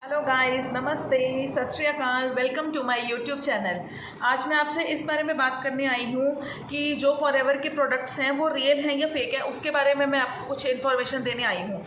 Hello guys, नमस्ते, सत श्री अकाल, welcome to my YouTube channel. आज मैं आपसे इस बारे में बात करने आई हूँ कि जो फॉरएवर के प्रोडक्ट्स हैं वो रियल हैं या फेक हैं, उसके बारे में मैं आपको कुछ इन्फॉर्मेशन देने आई हूँ।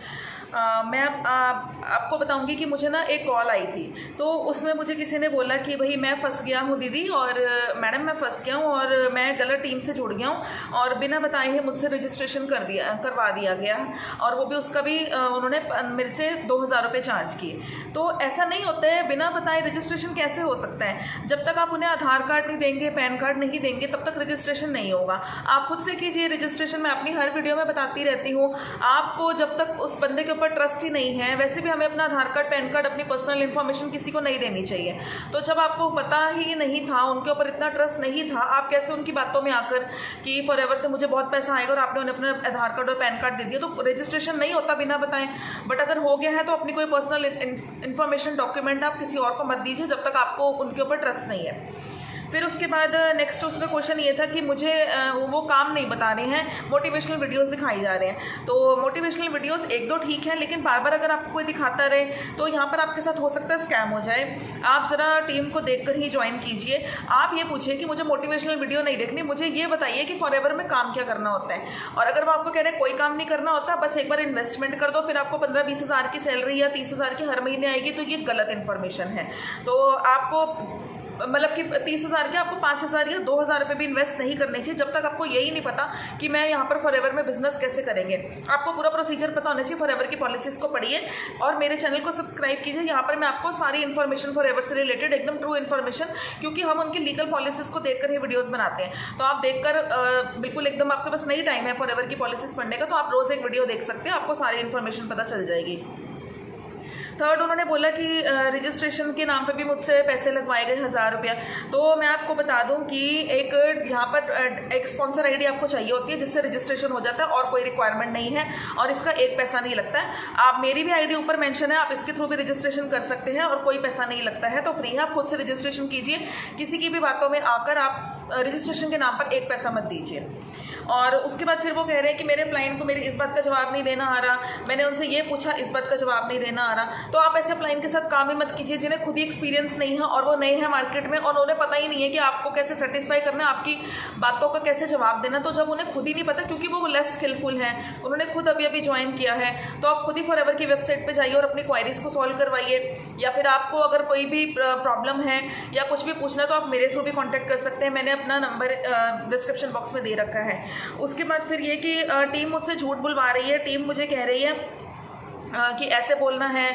मैं आपको बताऊंगी कि मुझे ना एक कॉल आई थी, तो उसमें मुझे किसी ने बोला कि भाई मैं फंस गया हूँ दीदी, और मैडम मैं फंस गया हूँ और मैं गलत टीम से जुड़ गया हूँ और बिना बताए ही मुझसे रजिस्ट्रेशन करवा दिया गया, और वो भी उसका भी उन्होंने मेरे से 2000 रुपये चार्ज किए। तो ऐसा नहीं होता है, बिना बताए रजिस्ट्रेशन कैसे हो सकता है? जब तक आप उन्हें आधार कार्ड नहीं देंगे, पैन कार्ड नहीं देंगे, तब तक रजिस्ट्रेशन नहीं होगा। आप खुद से कीजिए रजिस्ट्रेशन, मैं अपनी हर वीडियो में बताती रहती हूँ। आपको जब तक उस बंदे के ऊपर ट्रस्ट ही नहीं है, वैसे भी हमें अपना आधार कार्ड, पैन कार्ड, अपनी पर्सनल इन्फॉर्मेशन किसी को नहीं देनी चाहिए। तो जब आपको पता ही नहीं था, उनके ऊपर इतना ट्रस्ट नहीं था, आप कैसे उनकी बातों में आकर कि फॉरएवर से मुझे बहुत पैसा आएगा और आपने उन्हें अपना आधार कार्ड और पैन कार्ड दे दिया, तो रजिस्ट्रेशन नहीं होता बिना बताएं। बट अगर हो गया है तो अपनी कोई पर्सनल इन्फॉर्मेशन, डॉक्यूमेंट आप किसी और को मत दीजिए जब तक आपको उनके ऊपर ट्रस्ट नहीं है। फिर उसके बाद नेक्स्ट उसका क्वेश्चन ये था कि मुझे वो काम नहीं बता रहे हैं, मोटिवेशनल वीडियोस दिखाई जा रहे हैं। तो मोटिवेशनल वीडियोस एक दो ठीक है, लेकिन बार बार अगर आपको कोई दिखाता रहे तो यहाँ पर आपके साथ हो सकता है स्कैम हो जाए। आप ज़रा टीम को देखकर ही ज्वाइन कीजिए। आप ये पूछिए कि मुझे मोटिवेशनल वीडियो नहीं देखनी, मुझे ये बताइए कि फॉरएवर में काम क्या करना होता है। और अगर वो आपको कह रहे हैं कोई काम नहीं करना होता, बस एक बार इन्वेस्टमेंट कर दो, फिर आपको 15-20 हज़ार की सैलरी या 30 हज़ार की हर महीने आएगी, तो ये गलत इन्फॉर्मेशन है। तो आपको मतलब कि 30 हज़ार के आपको 5 हज़ार या 2 हज़ार रुपये भी इन्वेस्ट नहीं करने चाहिए जब तक आपको यही नहीं पता कि मैं यहाँ पर फॉरएवर में बिजनेस कैसे करेंगे। आपको पूरा प्रोसीजर पता होना चाहिए। फॉरएवर की पॉलिसीज़ को पढ़िए और मेरे चैनल को सब्सक्राइब कीजिए। यहाँ पर मैं आपको सारी इन्फॉर्मेशन फॉरएवर से रिलेटेड, एकदम ट्रू इन्फॉर्मेशन, क्योंकि हम उनकी लीगल पॉलिसीज़ को देखकर ही वीडियोज़ बनाते हैं। तो आप देखकर बिल्कुल एकदम, आपके पास नहीं टाइम है फॉरएवर की पॉलिसीज़ पढ़ने का, तो आप रोज़ एक वीडियो देख सकते हैं, आपको सारी इन्फॉर्मेशन पता चल जाएगी। थर्ड, उन्होंने बोला कि रजिस्ट्रेशन के नाम पे भी मुझसे पैसे लगवाए गए 1000 रुपया। तो मैं आपको बता दूं कि एक यहाँ पर एक स्पॉन्सर आईडी आपको चाहिए होती है जिससे रजिस्ट्रेशन हो जाता है, और कोई रिक्वायरमेंट नहीं है और इसका एक पैसा नहीं लगता है। आप, मेरी भी आईडी ऊपर मेंशन है, आप इसके थ्रू भी रजिस्ट्रेशन कर सकते हैं और कोई पैसा नहीं लगता है। तो फ्री है, आप खुद से रजिस्ट्रेशन कीजिए। किसी की भी बातों में आकर आप रजिस्ट्रेशन के नाम पर एक पैसा मत दीजिए। और उसके बाद फिर वो कह रहे हैं कि मेरे क्लाइंट को मेरी इस बात का जवाब नहीं देना आ रहा, मैंने उनसे ये पूछा, इस बात का जवाब नहीं देना आ रहा। तो आप ऐसे क्लाइंट के साथ काम ही मत कीजिए जिन्हें खुद ही एक्सपीरियंस नहीं है और वो नए हैं मार्केट में और उन्हें पता ही नहीं है कि आपको कैसे सेटिस्फाई करना है, आपकी बातों का कैसे जवाब देना। तो जब उन्हें खुद ही नहीं पता, क्योंकि वो लेस स्किलफुल हैं, उन्होंने खुद अभी ज्वाइन किया है, तो आप खुद ही फॉरएवर की वेबसाइट पर जाइए और अपनी क्वायरीज को सॉल्व करवाइए। या फिर आपको अगर कोई भी प्रॉब्लम है या कुछ भी पूछना है तो आप मेरे थ्रू भी कॉन्टैक्ट कर सकते हैं। मैंने अपना नंबर डिस्क्रिप्शन बॉक्स में दे रखा है। उसके बाद फिर ये कि टीम मुझसे झूठ बुलवा रही है। टीम मुझे कह रही है कि ऐसे बोलना है,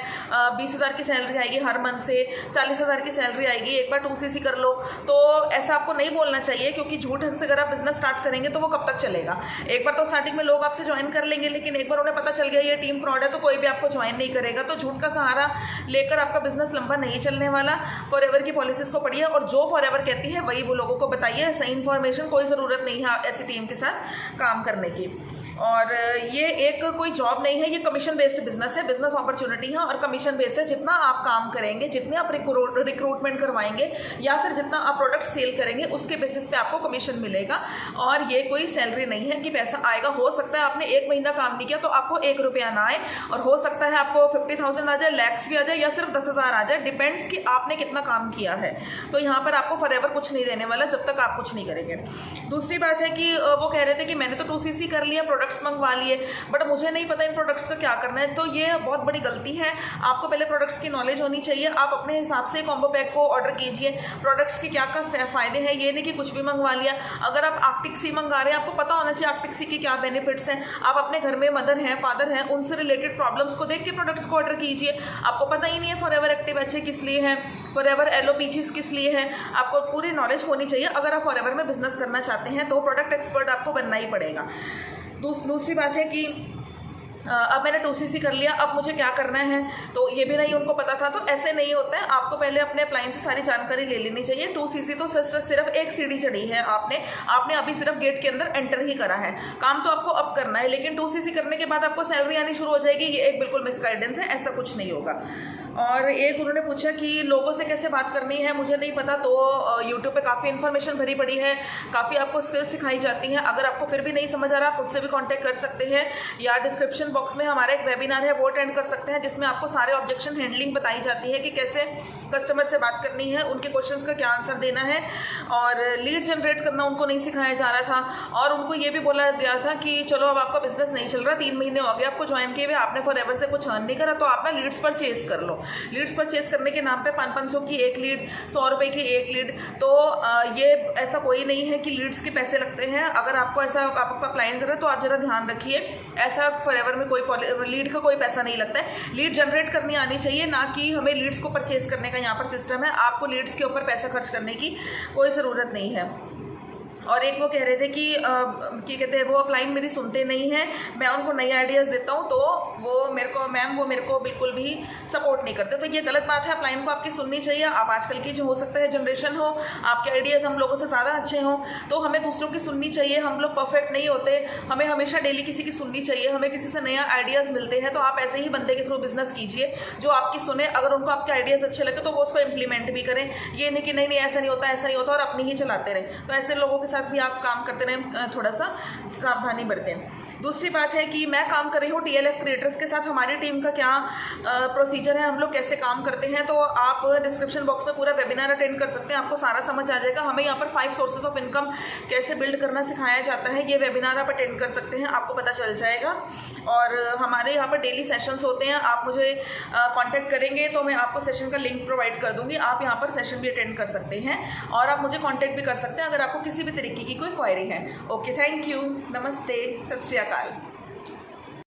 20 हज़ार की सैलरी आएगी हर मंथ से, 40 हज़ार की सैलरी आएगी, एक बार 2CC कर लो। तो ऐसा आपको नहीं बोलना चाहिए, क्योंकि झूठ से अगर आप बिजनेस स्टार्ट करेंगे तो वो कब तक चलेगा। एक बार तो स्टार्टिंग में लोग आपसे ज्वाइन कर लेंगे, लेकिन एक बार उन्हें पता चल गया ये टीम फ्रॉड है तो कोई भी आपको ज्वाइन नहीं करेगा। तो झूठ का सहारा लेकर आपका बिजनेस लंबा नहीं चलने वाला। फॉरएवर की पॉलिसीज को पढ़िए और जो फॉरएवर कहती है वही वो लोगों को बताइए, सही इन्फॉर्मेशन। कोई ज़रूरत नहीं है ऐसी टीम के साथ काम करने की। और ये एक कोई जॉब नहीं है, ये कमीशन बेस्ड बिजनेस है, बिजनेस अपॉर्चुनिटी है और कमीशन बेस्ड है। जितना आप काम करेंगे, जितने आप रिक्रूटमेंट करवाएंगे या फिर जितना आप प्रोडक्ट सेल करेंगे, उसके बेसिस पे आपको कमीशन मिलेगा। और ये कोई सैलरी नहीं है कि पैसा आएगा। हो सकता है आपने 1 महीना काम नहीं किया तो आपको 1 रुपया ना आए, और हो सकता है आपको 50,000 आ जाए, लैक्स भी आ जाए, या सिर्फ 10,000 आ जाए, डिपेंड्स कि आपने कितना काम किया है। तो यहाँ पर आपको फॉरएवर कुछ नहीं देने वाला जब तक आप कुछ नहीं करेंगे। दूसरी बात है कि वो कह रहे थे कि मैंने तो 2CC कर लिया, प्रोडक्ट्स मंगवा लिए, बट मुझे नहीं पता इन प्रोडक्ट्स का क्या करना है। तो ये बहुत बड़ी गलती है। आपको पहले प्रोडक्ट्स की नॉलेज होनी चाहिए। आप अपने हिसाब से कॉम्बो पैक को ऑर्डर कीजिए। प्रोडक्ट्स के क्या क्या फायदे हैं, ये नहीं कि कुछ भी मंगवा लिया। अगर आप आर्टिक सी मंगा रहे हैं, आपको पता होना चाहिए आर्टिक सी के क्या बेनिफिट्स हैं। आप अपने घर में मदर हैं, फादर हैं, उनसे रिलेटेड प्रॉब्लम्स को देख के प्रोडक्ट्स को ऑर्डर कीजिए। आपको पता ही नहीं है फॉरएवर एक्टिव अच्छे किस लिए है, फॉरएवर एलो पीचीज किस लिए है, आपको पूरी नॉलेज होनी चाहिए। अगर आप फॉरएवर में बिजनेस करना चाहते हैं तो प्रोडक्ट एक्सपर्ट आपको बनना ही पड़ेगा। दूसरी बात है कि अब मैंने 2CC कर लिया, अब मुझे क्या करना है, तो ये भी नहीं उनको पता था। तो ऐसे नहीं होता है, आपको पहले अपने अप्लायंस से सारी जानकारी ले लेनी चाहिए। 2CC तो सिर्फ एक सीढ़ी चढ़ी है, आपने अभी सिर्फ गेट के अंदर एंटर ही करा है। काम तो आपको अब करना है, लेकिन 2CC करने के बाद आपको सैलरी आनी शुरू हो जाएगी, ये एक बिल्कुल मिसगाइडेंस है, ऐसा कुछ नहीं होगा। और एक उन्होंने पूछा कि लोगों से कैसे बात करनी है, मुझे नहीं पता। तो यूट्यूब पे काफ़ी इन्फॉर्मेशन भरी पड़ी है, काफ़ी आपको स्किल्स सिखाई जाती हैं। अगर आपको फिर भी नहीं समझ आ रहा, आप मुझसे भी कांटेक्ट कर सकते हैं, या डिस्क्रिप्शन बॉक्स में हमारा एक वेबिनार है वो अटेंड कर सकते हैं, जिसमें आपको सारे ऑब्जेक्शन हैंडलिंग बताई जाती है कि कैसे कस्टमर से बात करनी है, उनके क्वेश्चंस का क्या आंसर देना है। और लीड जनरेट करना उनको नहीं सिखाया जा रहा था, और उनको ये भी बोला गया था कि चलो अब आपका बिजनेस नहीं चल रहा, 3 महीने हो गए आपको ज्वाइन किए हुए, आपने फॉरएवर से कुछ अर्न नहीं करा, तो आप ना लीड्स परचेज कर लो। लीड्स परचेज करने के नाम पे 500 की एक लीड, 100 रुपये की एक लीड। तो ये ऐसा कोई नहीं है कि लीड्स के पैसे लगते हैं। अगर आपको ऐसा आपका क्लाइंट कर रहे हैं तो आप जरा ध्यान रखिए, ऐसा फॉरएवर में कोई लीड का कोई पैसा नहीं लगता है। लीड जनरेट करनी आनी चाहिए, ना कि हमें लीड्स को परचेज करने का यहाँ पर सिस्टम है। आपको लीड्स के ऊपर पैसा खर्च करने की कोई ज़रूरत नहीं है। और एक वो कह रहे थे कि कहते हैं वो अपलाइन मेरी सुनते नहीं हैं, मैं उनको नई आइडियाज़ देता हूँ तो वो मेरे को बिल्कुल भी सपोर्ट नहीं करते। तो ये गलत बात है, अपलाइन को आपकी सुननी चाहिए। आप आजकल की जो हो सकता है जनरेशन हो, आपके आइडियाज़ हम लोगों से ज़्यादा अच्छे हों, तो हमें दूसरों की सुननी चाहिए। हम लोग परफेक्ट नहीं होते, हमें हमेशा डेली किसी की सुननी चाहिए। हमें किसी से नया आइडियाज़ मिलते हैं, तो आप ऐसे ही बंदे के थ्रू बिजनेस कीजिए जो आपकी सुने। अगर उनको आपके आइडियाज़ अच्छे लगे तो वो उसको इंप्लीमेंट भी करें। ये नहीं कि नहीं ऐसा नहीं होता, ऐसा नहीं होता, और अपनी ही चलाते रहें। तो ऐसे लोगों के साथ भी आप काम करते रहें, थोड़ा सा सावधानी बरतें। दूसरी बात है कि मैं काम कर रही हूँ TLF क्रिएटर्स के साथ। हमारी टीम का क्या प्रोसीजर है, हम लोग कैसे काम करते हैं, तो आप डिस्क्रिप्शन बॉक्स में पूरा वेबिनार अटेंड कर सकते हैं, आपको सारा समझ आ जाएगा। हमें यहाँ पर 5 सोर्सेज ऑफ इनकम कैसे बिल्ड करना सिखाया जाता है, ये वेबिनार आप अटेंड कर सकते हैं, आपको पता चल जाएगा। और हमारे यहाँ पर डेली सेशंस होते हैं, आप मुझे कॉन्टैक्ट करेंगे तो मैं आपको सेशन का लिंक प्रोवाइड कर दूँगी, आप यहाँ पर सेशन भी अटेंड कर सकते हैं, और आप मुझे कॉन्टैक्ट भी कर सकते हैं अगर आपको किसी भी तरीके की कोई क्वेरी है। ओके, थैंक यू, नमस्ते, सत श्री अकाल।